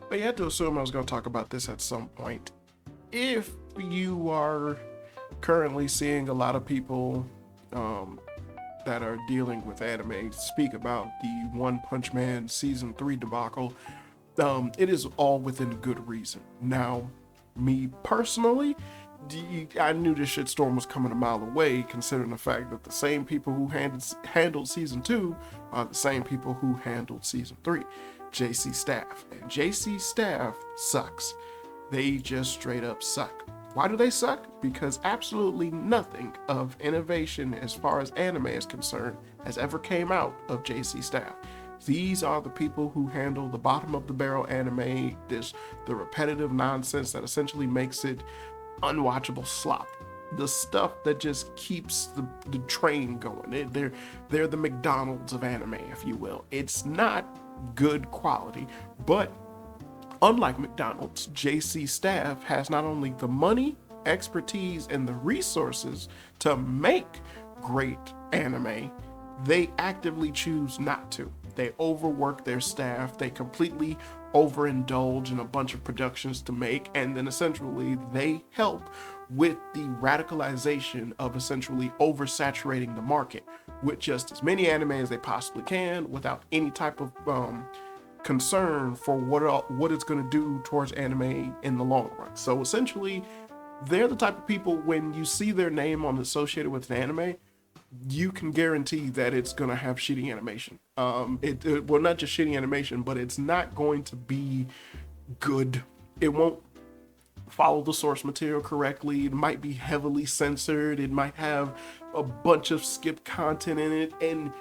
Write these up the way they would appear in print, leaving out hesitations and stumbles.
But you had to assume I was going to talk about this at some point. If you are currently seeing a lot of people um, that are dealing with anime speak about the One Punch Man season 3 debacle, it is all within good reason. Now, me personally, I knew this shitstorm was coming a mile away, considering the fact that the same people who handled season 2 are the same people who handled season 3, j.c.staff. And j.c.staff sucks. They just straight up suck. Why do they suck? Because absolutely nothing of innovation as far as anime is concerned has ever came out of j.c.staff. These are the people who handle the bottom of the barrel anime, the repetitive nonsense that essentially makes it unwatchable slop. The stuff that just keeps the train going. They're the McDonald's of anime, if you will. It's not good quality, but unlike McDonald's, j.c.staff has not only the money, expertise, and the resources to make great anime, they actively choose not to. They overwork their staff, they completely overindulge in a bunch of productions to make, and then essentially they help with the radicalization of essentially oversaturating the market with just as many anime as they possibly can without any type of concern for what it's going to do towards anime in the long run. So essentially, they're the type of people, when you see their name on associated with an anime, you can guarantee that it's going to have shitty animation. Well, not just shitty animation, but it's not going to be good. It won't follow the source material correctly. It might be heavily censored. It might have a bunch of skipped content in it. And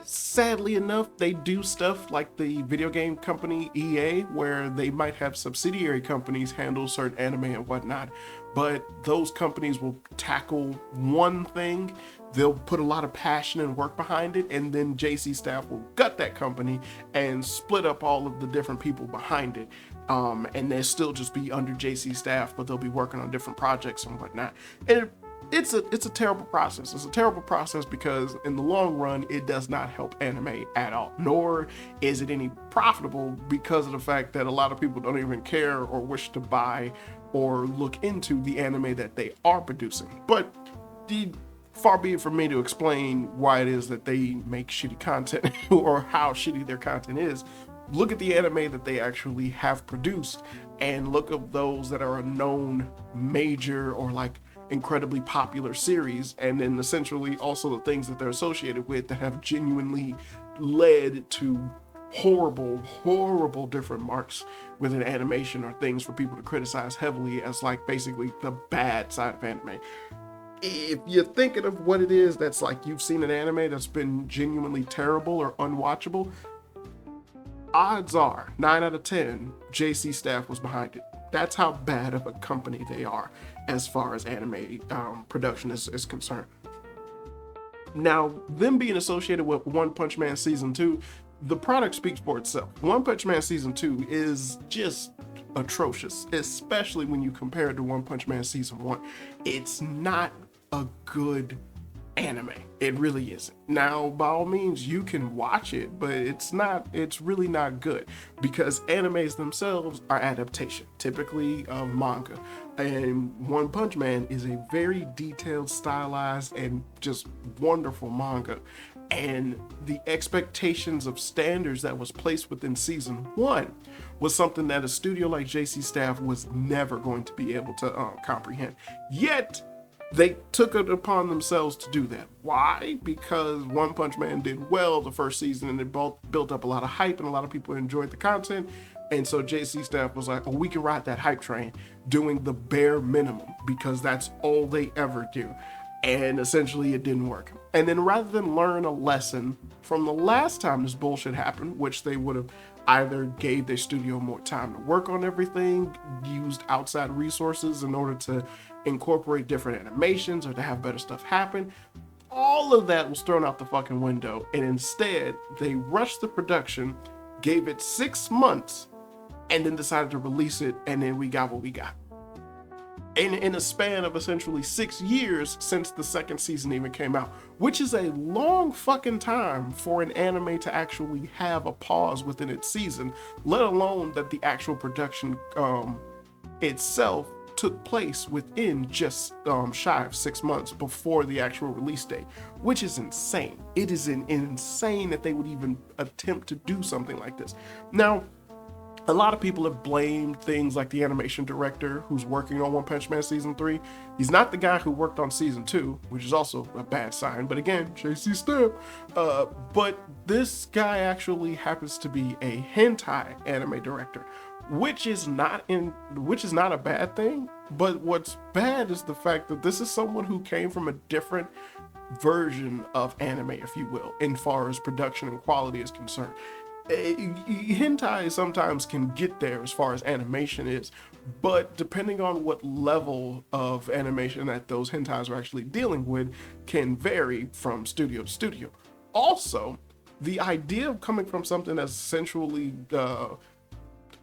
sadly enough, they do stuff like the video game company EA, where they might have subsidiary companies handle certain anime and whatnot, but those companies will tackle one thing, they'll put a lot of passion and work behind it, and then j.c.staff will gut that company and split up all of the different people behind it. And they'll still just be under j.c.staff, but they'll be working on different projects and whatnot. And it's a terrible process. It's a terrible process because in the long run, it does not help anime at all. Nor is it any profitable because of the fact that a lot of people don't even care or wish to buy or look into the anime that they are producing. But far be it from me to explain why it is that they make shitty content or how shitty their content is. Look at the anime that they actually have produced and look at those that are a known major or like incredibly popular series, and then essentially also the things that they're associated with that have genuinely led to horrible different marks within animation or things for people to criticize heavily as like basically the bad side of anime. If you're thinking of what it is that's like you've seen an anime that's been genuinely terrible or unwatchable, odds are 9 out of 10 j.c.staff was behind it. That's how bad of a company they are as far as anime production is concerned. Now, them being associated with One Punch Man Season 2, the product speaks for itself. One Punch Man Season 2 is just atrocious, especially when you compare it to One Punch Man Season 1. It's not a good anime. It really isn't. Now, by all means, you can watch it, but it's really not good because animes themselves are adaptation, typically of manga. And One Punch Man is a very detailed, stylized, and just wonderful manga. And the expectations of standards that was placed within season 1 was something that a studio like j.c.staff was never going to be able to comprehend. Yet, they took it upon themselves to do that. Why? Because One Punch Man did well the first season and it built up a lot of hype and a lot of people enjoyed the content. And so j.c.staff was like, oh, we can ride that hype train doing the bare minimum because that's all they ever do. And essentially it didn't work. And then rather than learn a lesson from the last time this bullshit happened, which they would have either gave their studio more time to work on everything, used outside resources in order to incorporate different animations or to have better stuff happen, all of that was thrown out the fucking window. And instead, they rushed the production, gave it 6 months, and then decided to release it, and then we got what we got. in a span of essentially 6 years since the second season even came out, which is a long fucking time for an anime to actually have a pause within its season, let alone that the actual production itself took place within just shy of 6 months before the actual release date, which is insane. It is insane that they would even attempt to do something like this. Now, a lot of people have blamed things like the animation director who's working on One Punch Man Season 3. He's not the guy who worked on Season 2, which is also a bad sign, but again, j.c.staff. But this guy actually happens to be a hentai anime director, which is not a bad thing, but what's bad is the fact that this is someone who came from a different version of anime, if you will, in far as production and quality is concerned. Hentai sometimes can get there as far as animation is, but depending on what level of animation that those hentais are actually dealing with can vary from studio to studio. Also, the idea of coming from something that's essentially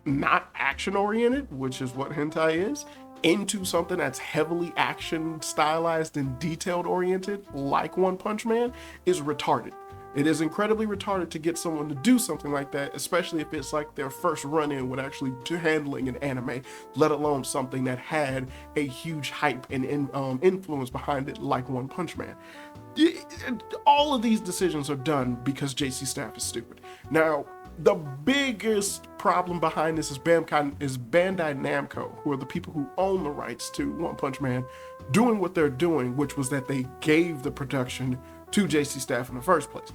not action oriented, which is what hentai is, into something that's heavily action stylized and detailed oriented like One Punch Man is retarded. It is incredibly retarded to get someone to do something like that, especially if it's like their first run-in with actually handling an anime, let alone something that had a huge hype and influence behind it like One Punch Man. All of these decisions are done because j.c.staff is stupid. Now, the biggest problem behind this is Bandai Namco, who are the people who own the rights to One Punch Man, doing what they're doing, which was that they gave the production to j.c.staff in the first place,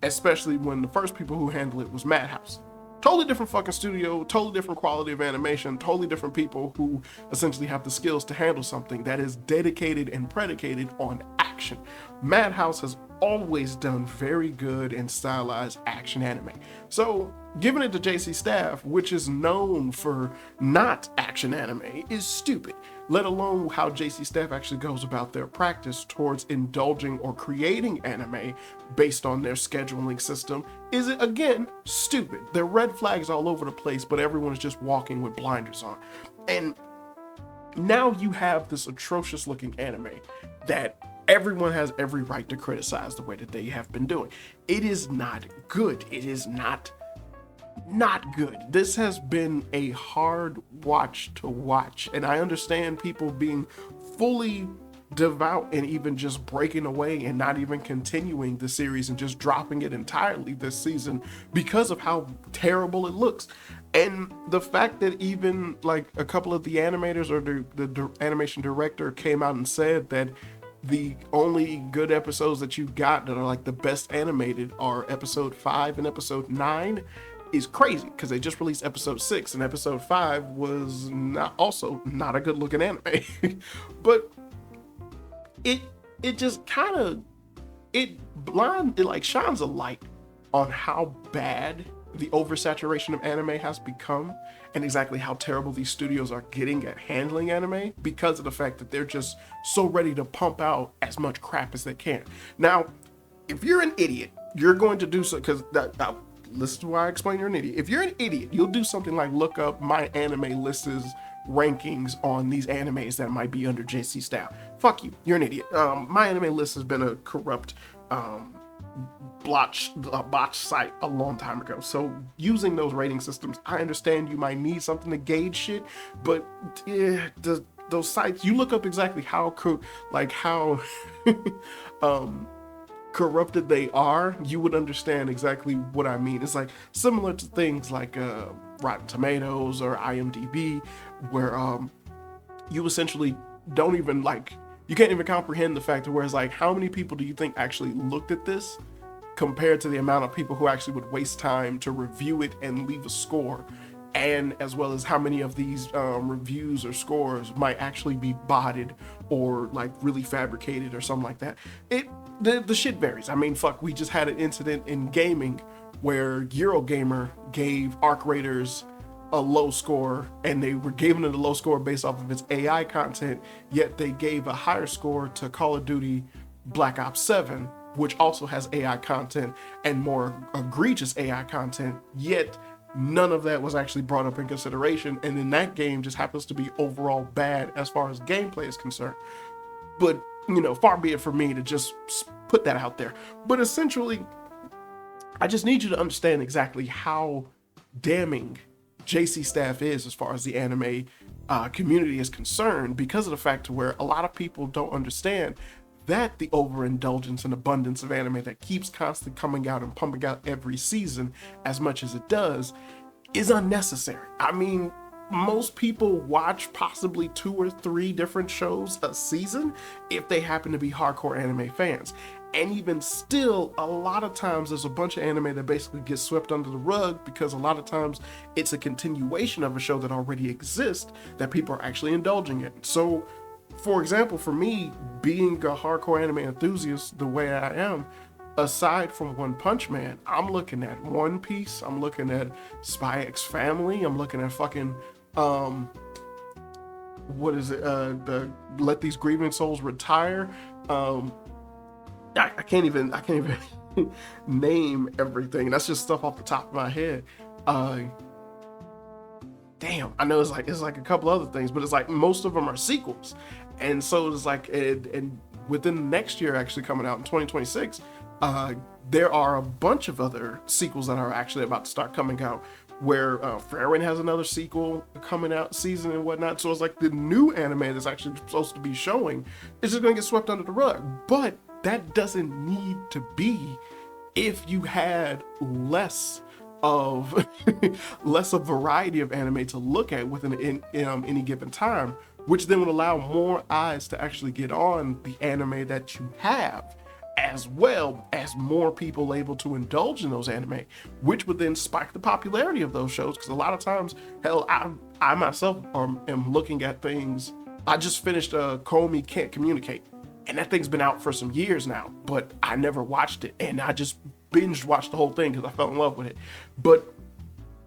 especially when the first people who handled it was Madhouse. Totally different fucking studio, totally different quality of animation, totally different people who essentially have the skills to handle something that is dedicated and predicated on action. Madhouse has always done very good and stylized action anime. So giving it to j.c.staff, which is known for not action anime, is stupid, let alone how j.c.staff actually goes about their practice towards indulging or creating anime based on their scheduling system is, again, stupid. There are red flags all over the place, but everyone's just walking with blinders on. And now you have this atrocious looking anime that everyone has every right to criticize the way that they have been doing. It is not good. It is not good. This has been a hard watch to watch, and I understand people being fully devout and even just breaking away and not even continuing the series and just dropping it entirely this season because of how terrible it looks. And the fact that even like a couple of the animators or the animation director came out and said that the only good episodes that you got that are like the best animated are episode 5 and episode 9 is crazy, because they just released episode 6 and episode 5 was not a good looking anime. But it just kind of it shines a light on how bad the oversaturation of anime has become and exactly how terrible these studios are getting at handling anime because of the fact that they're just so ready to pump out as much crap as they can. Now, if you're an idiot, you're going to do so, because this is why I explain you're an idiot. If you're an idiot, you'll do something like look up my anime list's rankings on these animes that might be under j.c.staff. Fuck you, you're an idiot. My anime list has been a corrupt botch site a long time ago. So using those rating systems, I understand you might need something to gauge shit, but those sites, you look up exactly how corrupted they are, you would understand exactly what I mean. It's like similar to things like Rotten Tomatoes or IMDb, where you essentially don't even you can't even comprehend the fact of where it's like, how many people do you think actually looked at this compared to the amount of people who actually would waste time to review it and leave a score, and as well as how many of these reviews or scores might actually be botted or like really fabricated or something like that. The shit varies. I mean, fuck, we just had an incident in gaming where Eurogamer gave Arc Raiders a low score, and they were giving it a low score based off of its AI content, yet they gave a higher score to Call of Duty Black Ops 7, which also has AI content and more egregious AI content, yet none of that was actually brought up in consideration. And then that game just happens to be overall bad as far as gameplay is concerned. But, far be it for me to just put that out there. But essentially, I just need you to understand exactly how damning j.c.staff is as far as the anime community is concerned, because of the fact to where a lot of people don't understand that the overindulgence and abundance of anime that keeps constantly coming out and pumping out every season as much as it does is unnecessary. I mean, most people watch possibly 2 or 3 different shows a season if they happen to be hardcore anime fans. And even still, a lot of times there's a bunch of anime that basically gets swept under the rug because a lot of times it's a continuation of a show that already exists that people are actually indulging in. So, for example, for me, being a hardcore anime enthusiast the way I am, aside from One Punch Man, I'm looking at One Piece, I'm looking at Spy X Family, I'm looking at fucking, what is it, the Let These Grieving Souls Retire, I can't even name everything. That's just stuff off the top of my head. Damn, I know it's like a couple other things, but it's like most of them are sequels. And so it's like, and within the next year actually coming out in 2026, there are a bunch of other sequels that are actually about to start coming out, where Farron has another sequel coming out season and whatnot. So it's like the new anime that's actually supposed to be showing is just gonna get swept under the rug. But that doesn't need to be if you had less of less of variety of anime to look at within any given time, which then would allow more eyes to actually get on the anime that you have, as well as more people able to indulge in those anime, which would then spike the popularity of those shows. Because a lot of times, hell, I myself am looking at things. I just finished Komi Can't Communicate, and that thing's been out for some years now, but I never watched it, and I just binge watched the whole thing because I fell in love with it. But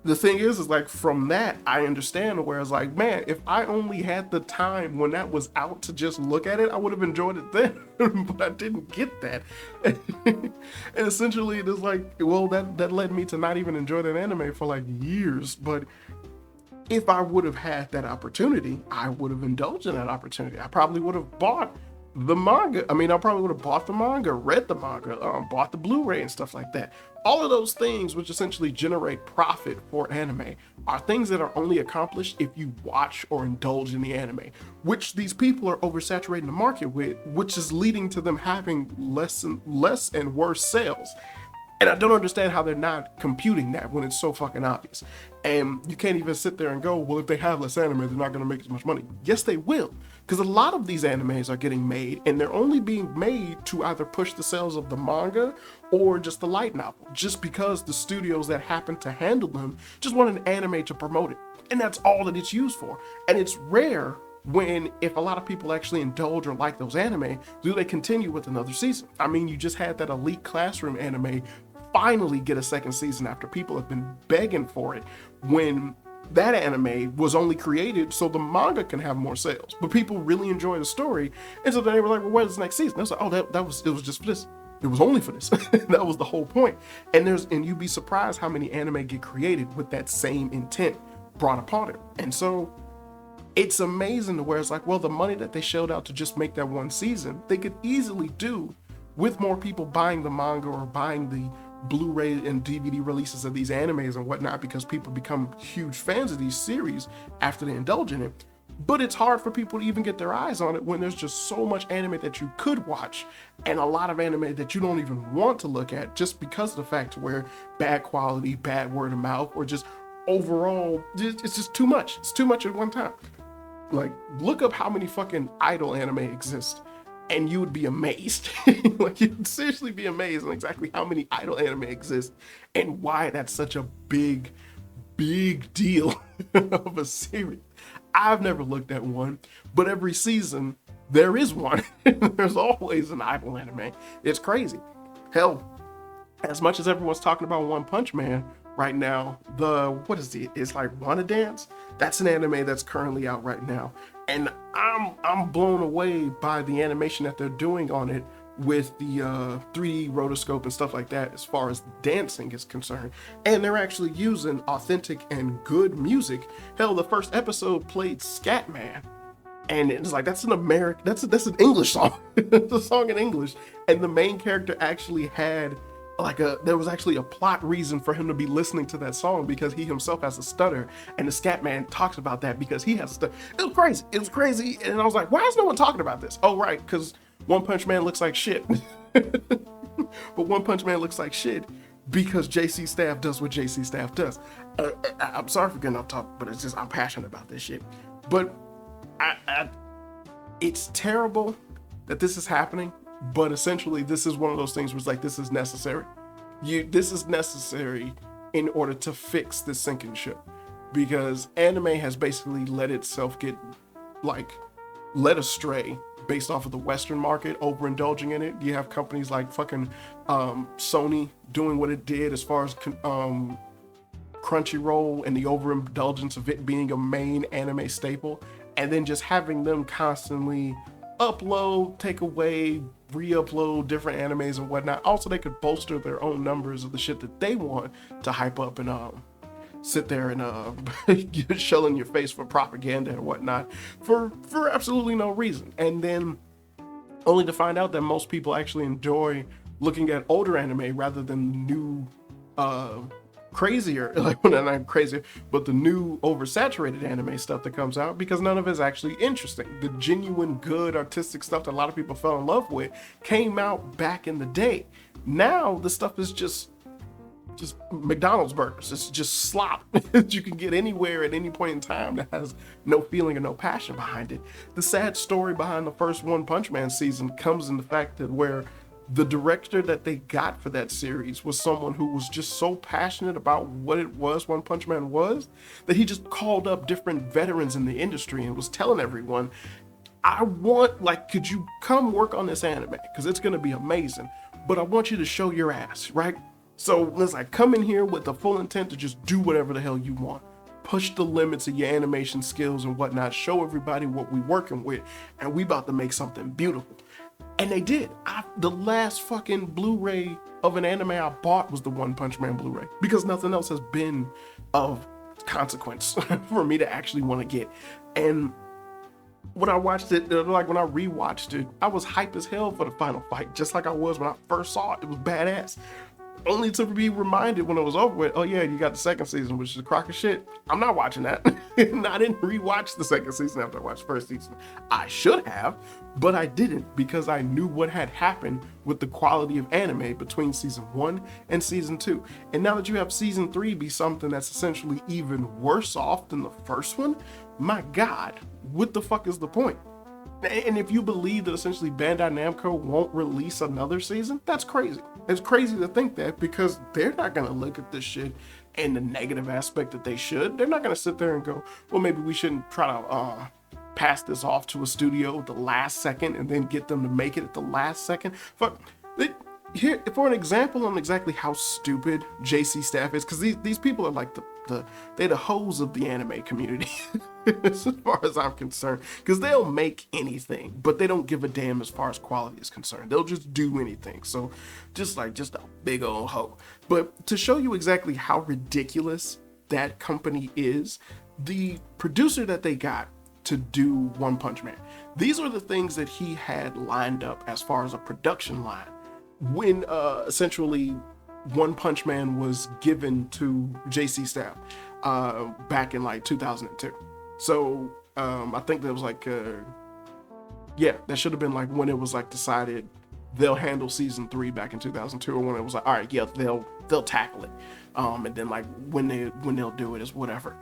the thing is like, from that, I understand where it's like, man, if I only had the time when that was out to just look at it, I would have enjoyed it then. But I didn't get that. And essentially it is like, well, that led me to not even enjoy that anime for like years. But if I would have had that opportunity, I would have indulged in that opportunity. I probably would have bought the manga. I mean, I probably would have bought the manga, read the manga, bought the Blu-ray and stuff like that. All of those things, which essentially generate profit for anime, are things that are only accomplished if you watch or indulge in the anime, which these people are oversaturating the market with, which is leading to them having less and worse sales. And I don't understand how they're not computing that when it's so fucking obvious. And you can't even sit there and go, well, if they have less anime, they're not going to make as much money. Yes, they will. Because a lot of these animes are getting made, and they're only being made to either push the sales of the manga or just the light novel, just because the studios that happen to handle them just want an anime to promote it. And that's all that it's used for. And it's rare when, if a lot of people actually indulge or like those anime, do they continue with another season? I mean, you just had that Elite Classroom anime finally get a second season after people have been begging for it, when that anime was only created so the manga can have more sales. But people really enjoy the story, and so they were like, well, where's the next season? They was like, oh, it was just for this. It was only for this. That was the whole point. And you'd be surprised how many anime get created with that same intent brought upon it. And so it's amazing to where it's like, well, the money that they shelled out to just make that one season, they could easily do with more people buying the manga or buying the Blu-ray and DVD releases of these animes and whatnot, because people become huge fans of these series after they indulge in it. But it's hard for people to even get their eyes on it when there's just so much anime that you could watch, and a lot of anime that you don't even want to look at, just because of the fact where bad quality, bad word of mouth, or just overall, it's just too much. It's too much at one time. Like, look up how many fucking idol anime exist, and you would be amazed. Like, you'd seriously be amazed on exactly how many idol anime exist and why that's such a big deal of a series. I've never looked at one, but every season there is one. There's always an idol anime. It's crazy. Hell, as much as everyone's talking about One Punch Man right now, it's like Wanna Dance? That's an anime that's currently out right now. And I'm blown away by the animation that they're doing on it, with the 3D rotoscope and stuff like that as far as dancing is concerned. And they're actually using authentic and good music. Hell, the first episode played Scatman. And it's like, that's an an English song. It's a song in English. And the main character actually had there was actually a plot reason for him to be listening to that song, because he himself has a stutter, and the Scatman talks about that because he has a stutter. It was crazy. And I was like, why is no one talking about this? Oh, right, because One Punch Man looks like shit. But One Punch Man looks like shit because j.c.staff does what j.c.staff does. I'm sorry for getting off topic, but it's just, I'm passionate about this shit. But it's terrible that this is happening, but essentially this is one of those things where it's like, this is necessary. This is necessary in order to fix this sinking ship, because anime has basically let itself get led astray based off of the Western market, overindulging in it. You have companies like fucking Sony doing what it did as far as Crunchyroll and the overindulgence of it being a main anime staple, and then just having them constantly upload, take away, re-upload different animes and whatnot. Also, they could bolster their own numbers of the shit that they want to hype up and sit there and shelling your face for propaganda and whatnot for absolutely no reason. And then only to find out that most people actually enjoy looking at older anime rather than new crazier, like, well, not crazier, but the new oversaturated anime stuff that comes out, because none of it is actually interesting. The genuine good artistic stuff that a lot of people fell in love with came out back in the day. Now the stuff is just McDonald's burgers. It's just slop that you can get anywhere at any point in time that has no feeling or no passion behind it. The sad story behind the first One Punch Man season comes in the fact that where the director that they got for that series was someone who was just so passionate about what it was One Punch Man was, that he just called up different veterans in the industry and was telling everyone, could you come work on this anime? Because it's going to be amazing, but I want you to show your ass, right? So let's come in here with the full intent to just do whatever the hell you want. Push the limits of your animation skills and whatnot. Show everybody what we working with, and we about to make something beautiful. And they did. The last fucking Blu-ray of an anime I bought was the One Punch Man Blu-ray, because nothing else has been of consequence for me to actually want to get. And when I watched it, when I rewatched it, I was hype as hell for the final fight, just like I was when I first saw it. It was badass. Only to be reminded when it was over with, oh yeah, you got the second season, which is a crock of shit. I'm not watching that. And I didn't rewatch the second season after I watched the first season. I should have, but I didn't, because I knew what had happened with the quality of anime between season 1 and season 2. And now that you have season 3 be something that's essentially even worse off than the first one, my God, what the fuck is the point? And if you believe that essentially Bandai Namco won't release another season, that's crazy. It's crazy to think that, because they're not going to look at this shit in the negative aspect that they should. They're not going to sit there and go, well, maybe we shouldn't try to pass this off to a studio at the last second and then get them to make it at the last second. Here, for an example on exactly how stupid j.c.staff is, because these people are like they're the hoes of the anime community as far as I'm concerned, because they'll make anything, but they don't give a damn as far as quality is concerned. They'll just do anything. So just a big old hoe. But to show you exactly how ridiculous that company is, the producer that they got to do One Punch Man, these are the things that he had lined up as far as a production line when essentially One Punch Man was given to j.c.staff back in 2002. So I think that was that should have been when it was decided they'll handle season 3 back in 2002, or when it was all right, yeah, they'll tackle it, and then when they'll do it is whatever.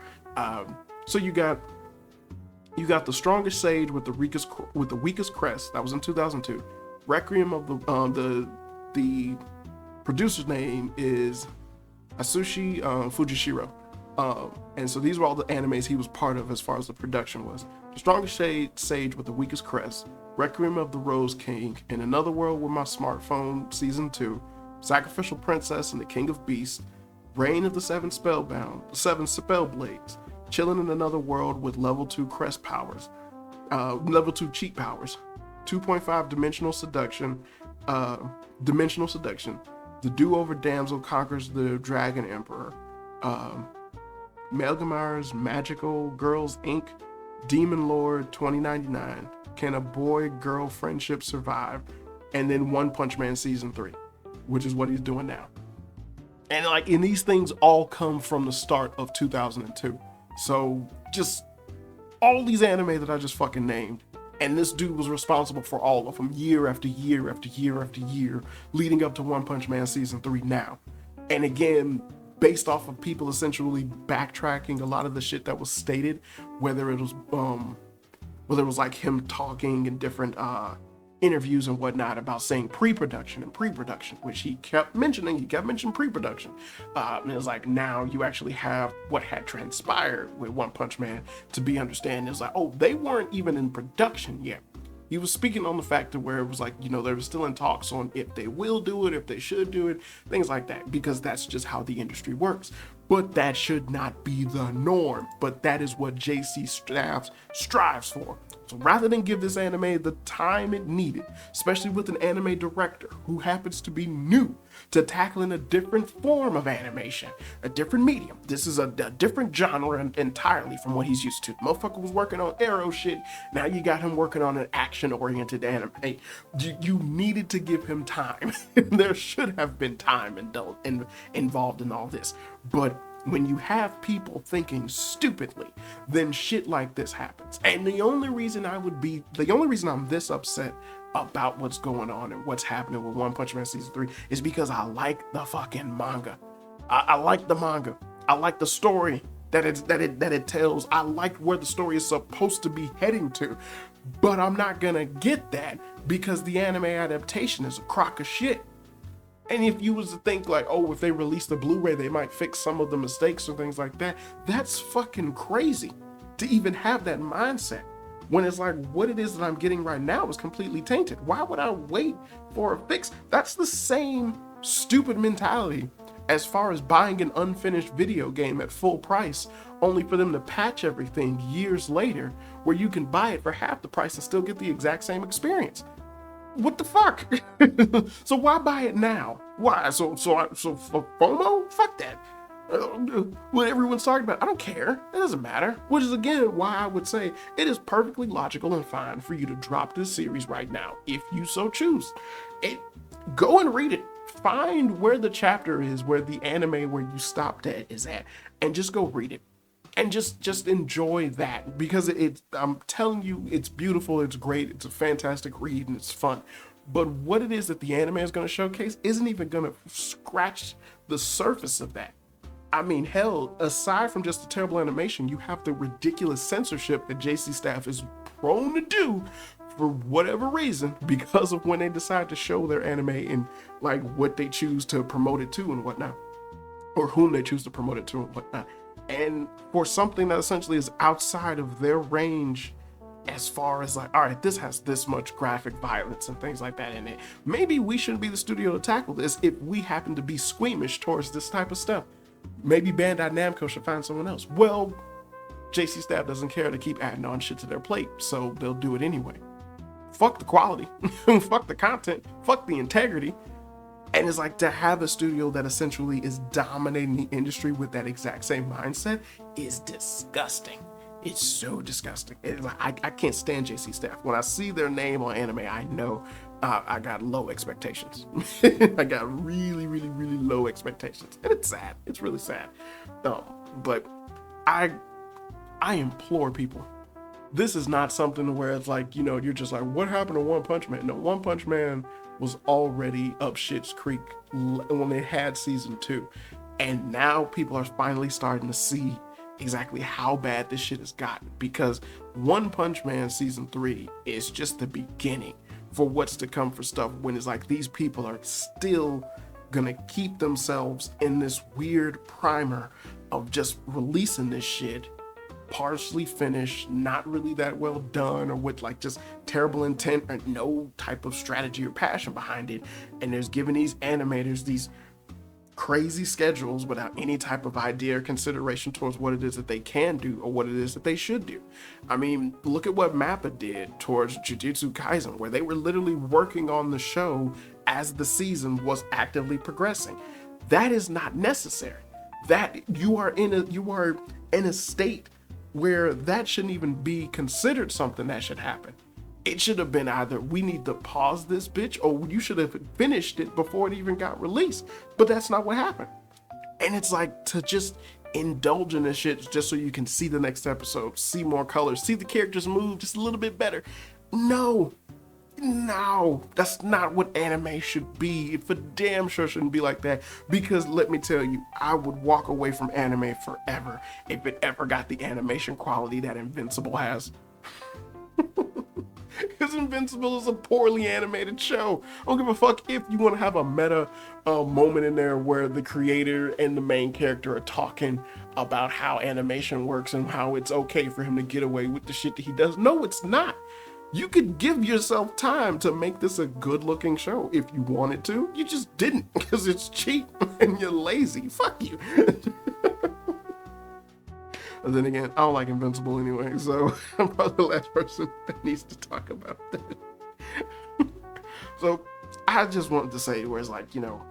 So you got the strongest sage with the weakest crest. That was in 2002. Requiem of the producer's name is Asushi Fujishiro. And so these were all the animes he was part of as far as the production was. The strongest sage with the weakest crest, Requiem of the Rose King, In Another World with My Smartphone Season 2, Sacrificial Princess and the King of Beasts, Reign of the Seven Spellblades, Chilling in Another World with level 2 crest powers, level 2 cheat powers, 2.5 dimensional seduction, Dimensional Seduction, The Do-Over Damsel Conquers the Dragon Emperor, Melgamar's Magical Girls Inc., Demon Lord 2099, Can a Boy-Girl Friendship Survive, and then One Punch Man Season 3, which is what he's doing now. And these things all come from the start of 2002. So just all these anime that I just fucking named. And this dude was responsible for all of them year after year after year after year, leading up to One Punch Man Season 3 now. And again, based off of people essentially backtracking a lot of the shit that was stated, whether it was like him talking in different interviews and whatnot about saying pre-production, which he kept mentioning pre-production. And it was like, now you actually have what had transpired with One Punch Man to be understanding. It was like, oh, they weren't even in production yet. He was speaking on the fact that where it was like, they were still in talks on if they will do it, if they should do it, things like that, because that's just how the industry works. But that should not be the norm. But that is what j.c.staff strives for. So rather than give this anime the time it needed, especially with an anime director who happens to be new to tackling a different form of animation, a different medium. This is a different genre entirely from what he's used to. Motherfucker was working on arrow shit. Now you got him working on an action-oriented anime. You needed to give him time. There should have been time involved in all this. But when you have people thinking stupidly, then shit like this happens. And the only reason I'm this upset about what's going on and what's happening with One Punch Man Season 3 is because I like the fucking manga. I like the manga. I like the story that it tells. I like where the story is supposed to be heading to. But I'm not gonna get that because the anime adaptation is a crock of shit. And if you was to think like, oh, if they release the Blu-ray, they might fix some of the mistakes or things like that. That's fucking crazy to even have that mindset when it's like what it is that I'm getting right now is completely tainted. Why would I wait for a fix? That's the same stupid mentality as far as buying an unfinished video game at full price, only for them to patch everything years later where you can buy it for half the price and still get the exact same experience. What the fuck? So why buy it now? Why? So for FOMO? Fuck that. What everyone's talking about, I don't care. It doesn't matter. Which is again why I would say it is perfectly logical and fine for you to drop this series right now, if you so choose. Go and read it. Find where the chapter is, where the anime where you stopped at is at, and just go read it. And just enjoy that, because I'm telling you, it's beautiful, it's great, it's a fantastic read, and it's fun. But what it is that the anime is going to showcase isn't even going to scratch the surface of that. I mean, hell, aside from just the terrible animation, you have the ridiculous censorship that j.c.staff is prone to do for whatever reason, because of when they decide to show their anime and like what they choose to promote it to and whatnot, or whom they choose to promote it to and whatnot. And for something that essentially is outside of their range, as far as like, all right, this has this much graphic violence and things like that in it. Maybe we shouldn't be the studio to tackle this if we happen to be squeamish towards this type of stuff. Maybe Bandai Namco should find someone else. Well, j.c.staff doesn't care to keep adding on shit to their plate, so they'll do it anyway. Fuck the quality, fuck the content, fuck the integrity. And it's like, to have a studio that essentially is dominating the industry with that exact same mindset is disgusting. It's so disgusting. It's like, I can't stand j.c.staff. When I see their name on anime, I know I got low expectations. I got really, really, really low expectations. And it's sad. It's really sad. But I implore people. This is not something where it's like, you're just like, what happened to One Punch Man? No, One Punch Man was already up shit's creek when they had season 2. And now people are finally starting to see exactly how bad this shit has gotten, because One Punch Man season 3 is just the beginning for what's to come for stuff, when it's like these people are still gonna keep themselves in this weird primer of just releasing this shit partially finished, not really that well done, or with like just terrible intent or no type of strategy or passion behind it. And there's giving these animators these crazy schedules without any type of idea or consideration towards what it is that they can do or what it is that they should do. I mean, look at what Mappa did towards Jujutsu Kaisen, where they were literally working on the show as the season was actively progressing. That is not necessary. That you are in a state where that shouldn't even be considered something that should happen. It should have been either we need to pause this bitch, or you should have finished it before it even got released. But that's not what happened. And it's like, to just indulge in this shit just so you can see the next episode, see more colors, see the characters move just a little bit better. No, that's not what anime should be. It for damn sure shouldn't be like that, because let me tell you, I would walk away from anime forever if it ever got the animation quality that Invincible has. Because Invincible is a poorly animated show. I don't give a fuck if you want to have a meta moment in there where the creator and the main character are talking about how animation works and how it's okay for him to get away with the shit that he does. No, it's not. You could give yourself time to make this a good looking show if you wanted to. You just didn't, because it's cheap and you're lazy. Fuck you. And then again, I don't like Invincible anyway, so I'm probably the last person that needs to talk about that. So I just wanted to say, where it's like, you know,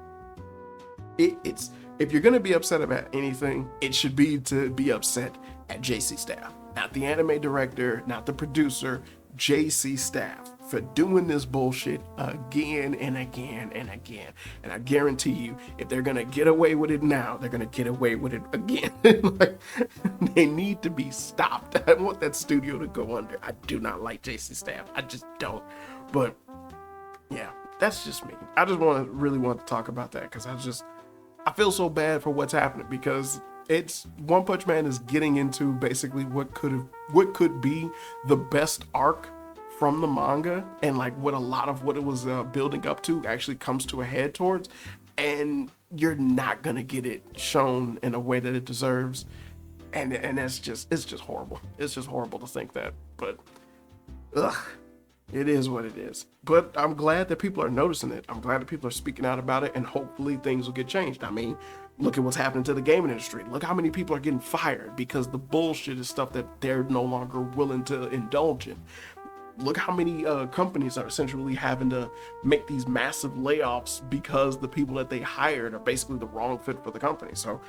it's if you're gonna be upset about anything, it should be to be upset at j.c.staff, not the anime director, not the producer, j.c.staff, for doing this bullshit again and again and again. And I guarantee you, if they're gonna get away with it now, they're gonna get away with it again. Like, they need to be stopped. I want that studio to go under. I do not like j.c.staff. I just don't. But yeah, that's just me. I just really want to talk about that, because I feel so bad for what's happening, because it's One Punch Man is getting into basically what could be the best arc from the manga, and like what a lot of what it was building up to actually comes to a head towards, and you're not gonna get it shown in a way that it deserves, and it's just horrible. It's just horrible to think that, but it is what it is. But I'm glad that people are noticing it. I'm glad that people are speaking out about it, and hopefully things will get changed. I mean, look at what's happening to the gaming industry. Look how many people are getting fired because the bullshit is stuff that they're no longer willing to indulge in. Look how many companies are essentially having to make these massive layoffs because the people that they hired are basically the wrong fit for the company. So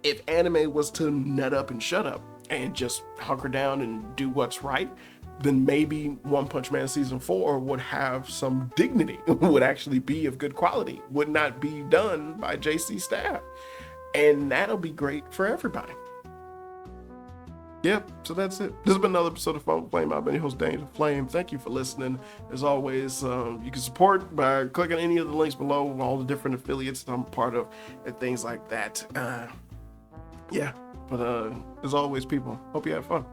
if anime was to nut up and shut up and just hunker down and do what's right, then maybe One Punch Man season 4 would have some dignity, would actually be of good quality, would not be done by j.c.staff. And that'll be great for everybody. Yep, so that's it. This has been another episode of Flame. I've been your host, Danieltheflame. Thank you for listening. As always, you can support by clicking any of the links below, all the different affiliates that I'm part of, and things like that. Yeah, but as always, people, hope you have fun.